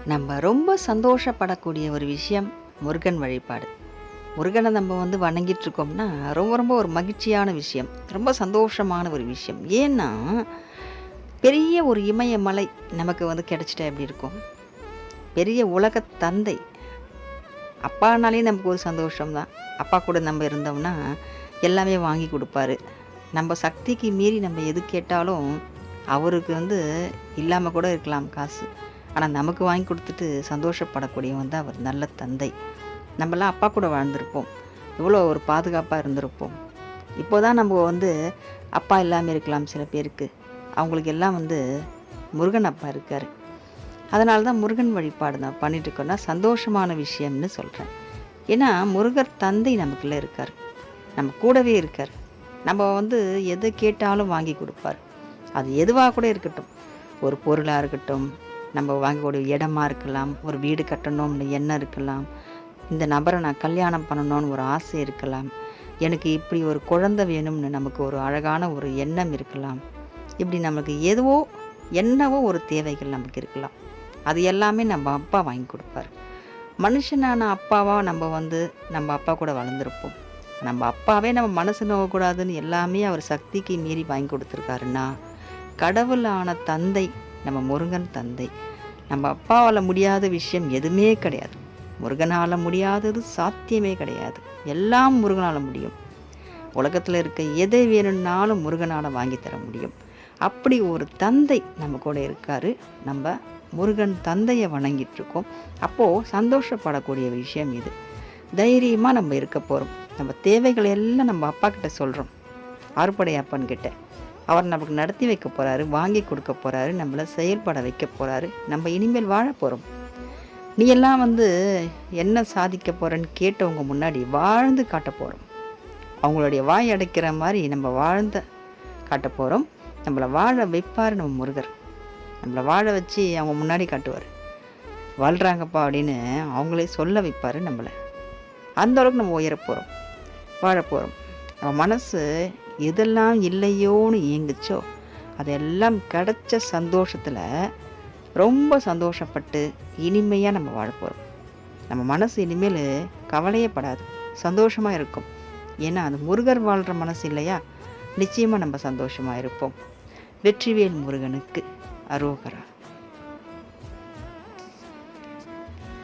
நம்ம ரொம்ப சந்தோஷப்படக்கூடிய ஒரு விஷயம் முருகன் வழிபாடு. முருகனை நம்ம வணங்கிட்டு இருக்கோம்னா, ரொம்ப ரொம்ப ஒரு மகிழ்ச்சியான விஷயம். ரொம்ப சந்தோஷமான ஒரு விஷயம். ஏன்னா, பெரிய ஒரு இமயமலை நமக்கு கிடைச்சிட்டா எப்படி இருக்கும்? பெரிய உலகத் தந்தை. அப்பானாலே நமக்கு ஒரு சந்தோஷம் தான். அப்பா கூட நம்ம இருந்தோம்னா, எல்லாமே வாங்கி குடுப்பாரு. நம்ம சக்திக்கு மீறி நம்ம எது கேட்டாலும், அவருக்கு இல்லாம கூட இருக்கலாம் காசு. ஆனா நமக்கு வாங்கி குடுத்துட்டு சந்தோஷப்படக்கூடியவன் தான் அவர் நல்ல தந்தை. நம்மலாம் அப்பா கூட வாழ்ந்திருப்போம். எவ்வளோ ஒரு பாதுகாப்பா இருந்திருப்போம். இப்போ தான் நம்ம அப்பா இல்லாம இருக்கலாம் சில பேருக்கு. அவங்களுக்கு எல்லாம் முருகன் அப்பா இருக்காரு. அதனால தான் முருகன் வழிபாடு நான் பண்ணிட்டு இருக்கோன்னா, சந்தோஷமான விஷயம்னு சொல்றேன். ஏன்னா, முருகர் தந்தை நமக்குள்ள இருக்காரு. நம்ம கூடவே இருக்கார். நம்ம எதை கேட்டாலும் வாங்கி குடுப்பார். அது எதுவா கூட இருக்கட்டும். ஒரு பொருளா இருக்கட்டும், நம்ம வாங்கக்கூடிய இடமா இருக்கலாம், ஒரு வீடு கட்டணும்னு எண்ணம் இருக்கலாம், இந்த நபரை நான் கல்யாணம் பண்ணணும்னு ஒரு ஆசை இருக்கலாம், எனக்கு இப்படி ஒரு குழந்தை வேணும்னு நமக்கு ஒரு அழகான ஒரு எண்ணம் இருக்கலாம். இப்படி நமக்கு என்னவோ ஒரு தேவைகள் நமக்கு இருக்கலாம். அது எல்லாமே நம்ம அப்பா வாங்கி கொடுப்பார். மனுஷனான அப்பாவா நம்ம அப்பா கூட வளர்ந்துருப்போம். நம்ம அப்பாவே நம்ம மனசு நோகக்கூடாதுன்னு எல்லாமே அவர் சக்திக்கு மீறி வாங்கி கொடுத்துருக்காருன்னா, கடவுளான தந்தை நம்ம முருகன் தந்தை. நம்ம அப்பாவால் முடியாத விஷயம் எதுவுமே கிடையாது. முருகனால் முடியாதது சாத்தியமே கிடையாது. எல்லாம் முருகனால் முடியும். உலகத்தில் இருக்க எதை வேணும்னாலும் முருகனால் வாங்கி தர முடியும். அப்படி ஒரு தந்தை நம்ம கூட இருக்காரு. நம்ம முருகன் தந்தையை வணங்கிட்டு இருக்கோம். அப்போது சந்தோஷப்படக்கூடிய விஷயம் இது. தைரியமாக நம்ம இருக்க போகிறோம். நம்ம தேவைகள் எல்லாம் நம்ம அப்பா கிட்ட சொல்கிறோம். ஆறுபடை அப்பன் கிட்ட. அவர் நமக்கு நடத்தி வைக்க போகிறாரு, வாங்கி கொடுக்க போகிறாரு, நம்மளை செயல்பட வைக்க போகிறாரு. நம்ம இனிமேல் வாழ போகிறோம். நீ எல்லாம் என்ன சாதிக்க போகிறேன்னு கேட்டவங்க முன்னாடி வாழ்ந்து காட்ட போகிறோம். அவங்களுடைய வாய் அடைக்கிற மாதிரி நம்ம வாழ்ந்த காட்ட போகிறோம். நம்மளை வாழ வைப்பார் நம்ம முருகர். நம்மளை வாழ வச்சு அவங்க முன்னாடி காட்டுவார். வாழ்கிறாங்கப்பா அப்படின்னு அவங்களே சொல்ல வைப்பார் நம்மளை. அந்த அளவுக்கு நம்ம உயர போகிறோம், வாழ போகிறோம். நம்ம மனசு எதெல்லாம் இல்லையோன்னு இயங்குச்சோ அதெல்லாம் கிடைச்ச சந்தோஷத்தில் ரொம்ப சந்தோஷப்பட்டு இனிமையாக நம்ம வாழ போகிறோம். நம்ம மனசு இனிமேல் கவலையே படாது, சந்தோஷமாக இருக்கும். ஏன்னா அது முருகர் வாழ்கிற மனசு இல்லையா? நிச்சயமாக நம்ம சந்தோஷமாக இருப்போம். வெற்றிவேல் முருகனுக்கு அரோகரா.